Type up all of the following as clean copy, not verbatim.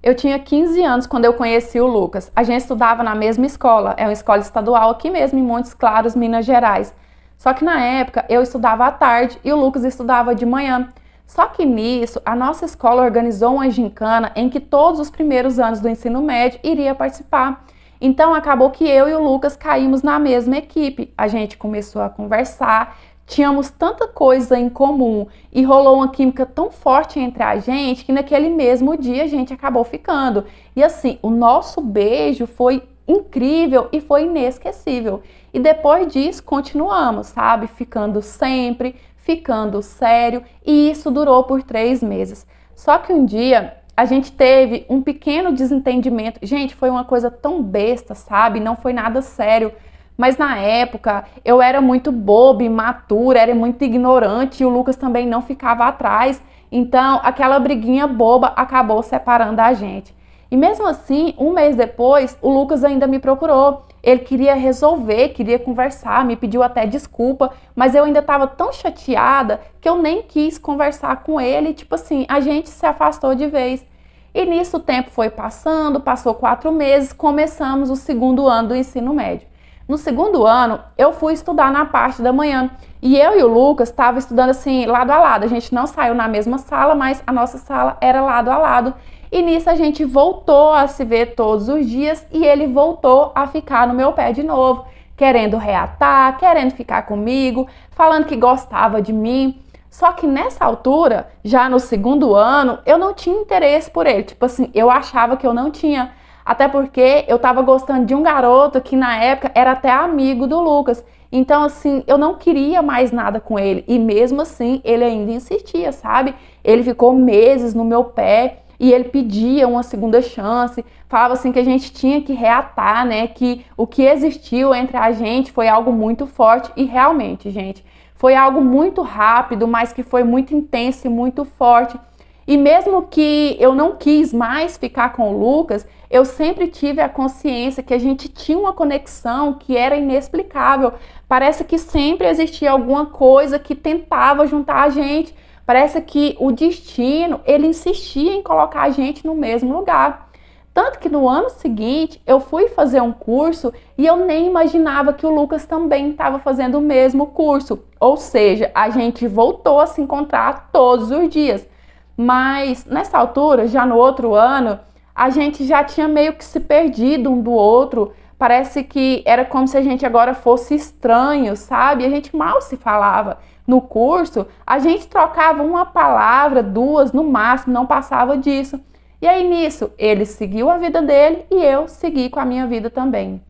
Eu tinha 15 anos quando eu conheci o Lucas. A gente estudava na mesma escola, é uma escola estadual aqui mesmo em Montes Claros, Minas Gerais. Só que na época eu estudava à tarde e o Lucas estudava de manhã. Só que nisso, a nossa escola organizou uma gincana em que todos os primeiros anos do ensino médio iriam participar. Então acabou que eu e o Lucas caímos na mesma equipe. A gente começou a conversar, tínhamos tanta coisa em comum e rolou uma química tão forte entre a gente que naquele mesmo dia a gente acabou ficando. E assim, o nosso beijo foi incrível e foi inesquecível. E depois disso continuamos, sabe? Ficando sempre, ficando sério, e isso durou por 3 meses. Só que um dia a gente teve um pequeno desentendimento. Gente, foi uma coisa tão besta, sabe? Não foi nada sério. Mas na época eu era muito boba, imatura, era muito ignorante e o Lucas também não ficava atrás. Então aquela briguinha boba acabou separando a gente. E mesmo assim, um mês depois, o Lucas ainda me procurou. Ele queria resolver, queria conversar, me pediu até desculpa, mas eu ainda estava tão chateada que eu nem quis conversar com ele. Tipo assim, a gente se afastou de vez. E nisso o tempo foi passando, passou 4 meses, começamos o segundo ano do ensino médio. No segundo ano, eu fui estudar na parte da manhã. E eu e o Lucas estavam estudando assim, lado a lado. A gente não saiu na mesma sala, mas a nossa sala era lado a lado. E nisso a gente voltou a se ver todos os dias e ele voltou a ficar no meu pé de novo, querendo reatar, querendo ficar comigo, falando que gostava de mim. Só que nessa altura, já no segundo ano, eu não tinha interesse por ele. Tipo assim, eu achava que eu não tinha. Até porque eu tava gostando de um garoto que na época era até amigo do Lucas. Então assim, eu não queria mais nada com ele. E mesmo assim, ele ainda insistia, sabe? Ele ficou meses no meu pé e ele pedia uma segunda chance. Falava assim que a gente tinha que reatar, né? Que o que existiu entre a gente foi algo muito forte. E realmente, gente, foi algo muito rápido, mas que foi muito intenso e muito forte. E mesmo que eu não quis mais ficar com o Lucas, eu sempre tive a consciência que a gente tinha uma conexão que era inexplicável. Parece que sempre existia alguma coisa que tentava juntar a gente. Parece que o destino, ele insistia em colocar a gente no mesmo lugar. Tanto que no ano seguinte, eu fui fazer um curso e eu nem imaginava que o Lucas também estava fazendo o mesmo curso. Ou seja, a gente voltou a se encontrar todos os dias. Mas nessa altura, já no outro ano, a gente já tinha meio que se perdido um do outro. Parece que era como se a gente agora fosse estranho, sabe? A gente mal se falava. No curso, a gente trocava uma palavra, 2, no máximo, não passava disso. E aí nisso, ele seguiu a vida dele e eu segui com a minha vida também.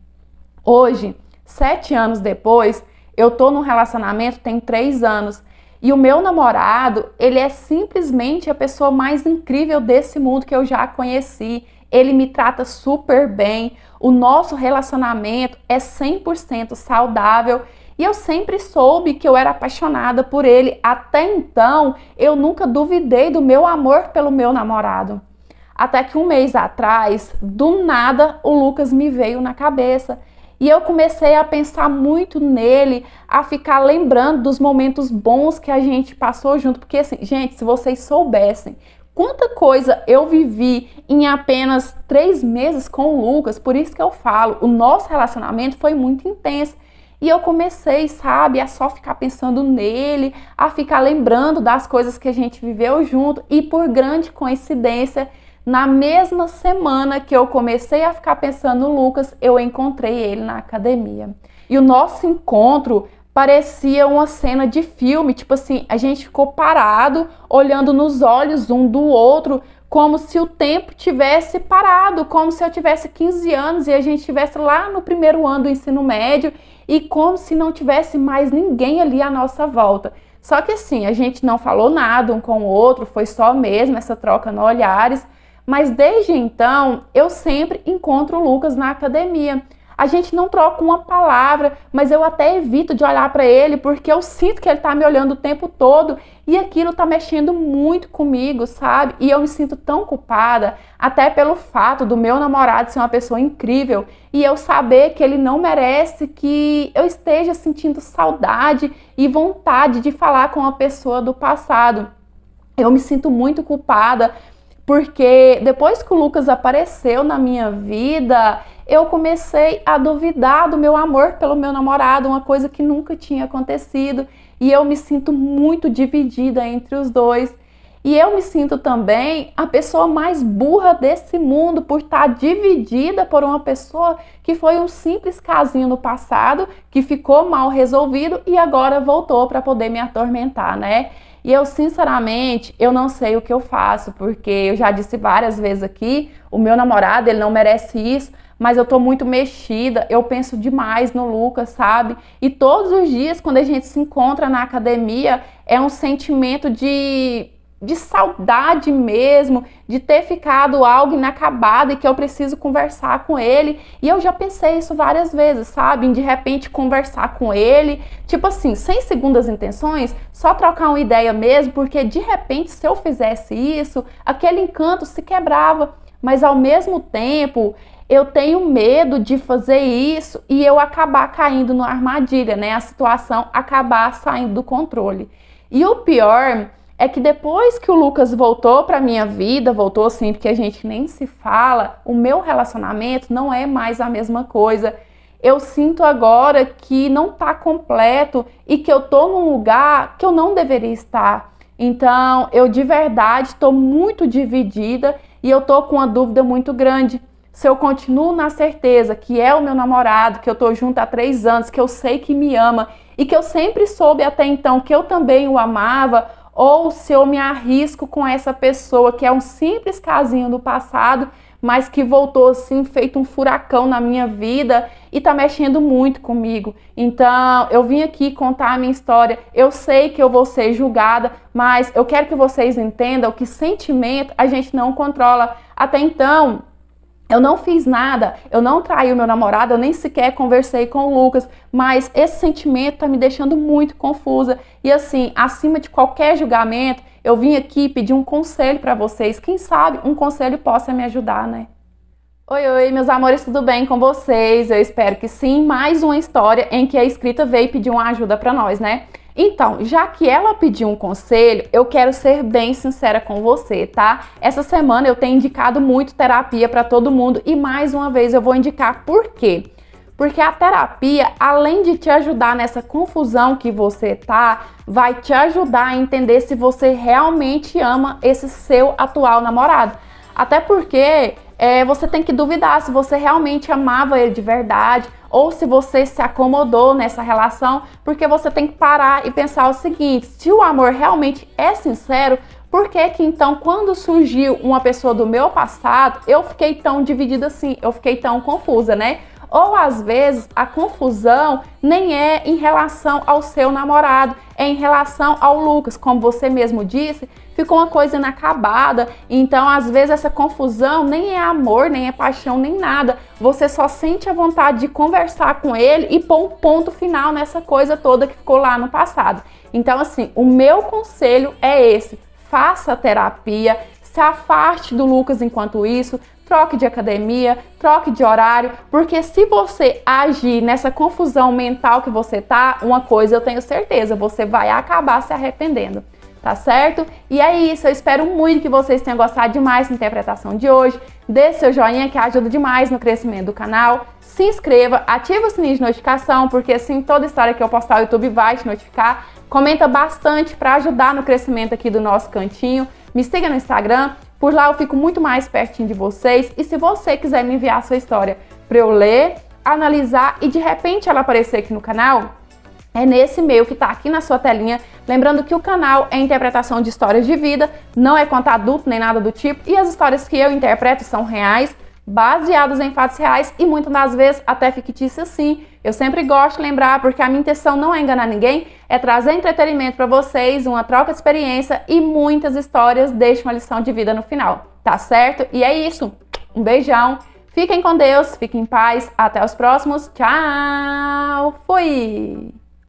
Hoje, 7 anos depois, eu tô num relacionamento tem 3 anos. E o meu namorado, ele é simplesmente a pessoa mais incrível desse mundo que eu já conheci. Ele me trata super bem. O nosso relacionamento é 100% saudável. E eu sempre soube que eu era apaixonada por ele. Até então, eu nunca duvidei do meu amor pelo meu namorado. Até que um mês atrás, do nada, o Lucas me veio na cabeça. E eu comecei a pensar muito nele, a ficar lembrando dos momentos bons que a gente passou junto. Porque assim, gente, se vocês soubessem quanta coisa eu vivi em apenas 3 meses com o Lucas, por isso que eu falo, o nosso relacionamento foi muito intenso. E eu comecei, sabe, a só ficar pensando nele, a ficar lembrando das coisas que a gente viveu junto. E por grande coincidência, na mesma semana que eu comecei a ficar pensando no Lucas, eu encontrei ele na academia. E o nosso encontro parecia uma cena de filme, tipo assim, a gente ficou parado, olhando nos olhos um do outro, como se o tempo tivesse parado, como se eu tivesse 15 anos e a gente estivesse lá no primeiro ano do ensino médio e como se não tivesse mais ninguém ali à nossa volta. Só que assim, a gente não falou nada um com o outro, foi só mesmo essa troca no olhares. Mas desde então, eu sempre encontro o Lucas na academia. A gente não troca uma palavra, mas eu até evito de olhar para ele, porque eu sinto que ele tá me olhando o tempo todo e aquilo tá mexendo muito comigo, sabe? E eu me sinto tão culpada, até pelo fato do meu namorado ser uma pessoa incrível e eu saber que ele não merece que eu esteja sentindo saudade e vontade de falar com uma pessoa do passado. Eu me sinto muito culpada porque depois que o Lucas apareceu na minha vida, eu comecei a duvidar do meu amor pelo meu namorado, uma coisa que nunca tinha acontecido, e eu me sinto muito dividida entre os dois. E eu me sinto também a pessoa mais burra desse mundo por estar dividida por uma pessoa que foi um simples casinho no passado, que ficou mal resolvido e agora voltou para poder me atormentar, né? E eu, sinceramente, eu não sei o que eu faço, porque eu já disse várias vezes aqui, o meu namorado, ele não merece isso, mas eu tô muito mexida, eu penso demais no Lucas, sabe? E todos os dias, quando a gente se encontra na academia, é um sentimento de saudade mesmo, de ter ficado algo inacabado e que eu preciso conversar com ele. E eu já pensei isso várias vezes, sabe? Em de repente conversar com ele, tipo assim, sem segundas intenções, só trocar uma ideia mesmo, porque de repente se eu fizesse isso, aquele encanto se quebrava. Mas ao mesmo tempo, eu tenho medo de fazer isso e eu acabar caindo numa armadilha, né? A situação acabar saindo do controle. E o pior é que depois que o Lucas voltou para minha vida, voltou assim, porque a gente nem se fala, o meu relacionamento não é mais a mesma coisa. Eu sinto agora que não tá completo e que eu tô num lugar que eu não deveria estar. Então, eu de verdade estou muito dividida e eu tô com uma dúvida muito grande. Se eu continuo na certeza que é o meu namorado, que eu tô junto há 3 anos, que eu sei que me ama e que eu sempre soube até então que eu também o amava, ou se eu me arrisco com essa pessoa que é um simples casinho do passado, mas que voltou assim, feito um furacão na minha vida e tá mexendo muito comigo. Então, eu vim aqui contar a minha história. Eu sei que eu vou ser julgada, mas eu quero que vocês entendam que sentimento a gente não controla. Até então, eu não fiz nada, eu não traí o meu namorado, eu nem sequer conversei com o Lucas, mas esse sentimento tá me deixando muito confusa. E assim, acima de qualquer julgamento, eu vim aqui pedir um conselho para vocês. Quem sabe um conselho possa me ajudar, né? Oi, meus amores, tudo bem com vocês? Eu espero que sim. Mais uma história em que a inscrita veio pedir uma ajuda para nós, né? Então, já que ela pediu um conselho, eu quero ser bem sincera com você, tá? Essa semana eu tenho indicado muito terapia para todo mundo e mais uma vez eu vou indicar por quê? Porque a terapia, além de te ajudar nessa confusão que você tá, vai te ajudar a entender se você realmente ama esse seu atual namorado. Até porque você tem que duvidar se você realmente amava ele de verdade ou se você se acomodou nessa relação, porque você tem que parar e pensar o seguinte: se o amor realmente é sincero, por que que então quando surgiu uma pessoa do meu passado, eu fiquei tão dividida assim, eu fiquei tão confusa, né? Ou às vezes a confusão nem é em relação ao seu namorado, é em relação ao Lucas, como você mesmo disse, ficou uma coisa inacabada. Então às vezes essa confusão nem é amor, nem é paixão, nem nada. Você só sente a vontade de conversar com ele e pôr um ponto final nessa coisa toda que ficou lá no passado. Então assim, o meu conselho é esse: faça terapia, se afaste do Lucas enquanto isso, troque de academia, troque de horário, porque se você agir nessa confusão mental que você tá, uma coisa eu tenho certeza, você vai acabar se arrependendo, tá certo? E é isso, eu espero muito que vocês tenham gostado demais da interpretação de hoje. Dê seu joinha que ajuda demais no crescimento do canal. Se inscreva, ativa o sininho de notificação, porque assim toda história que eu postar o YouTube vai te notificar. Comenta bastante para ajudar no crescimento aqui do nosso cantinho. Me siga no Instagram. Por lá eu fico muito mais pertinho de vocês e se você quiser me enviar a sua história para eu ler, analisar e de repente ela aparecer aqui no canal, é nesse e-mail que está aqui na sua telinha. Lembrando que o canal é interpretação de histórias de vida, não é conto adulto nem nada do tipo e as histórias que eu interpreto são reais, baseadas em fatos reais e muitas das vezes até fictícias sim. Eu sempre gosto de lembrar porque a minha intenção não é enganar ninguém, é trazer entretenimento para vocês, uma troca de experiência e muitas histórias deixam uma lição de vida no final, tá certo? E é isso, um beijão, fiquem com Deus, fiquem em paz, até os próximos, tchau, fui!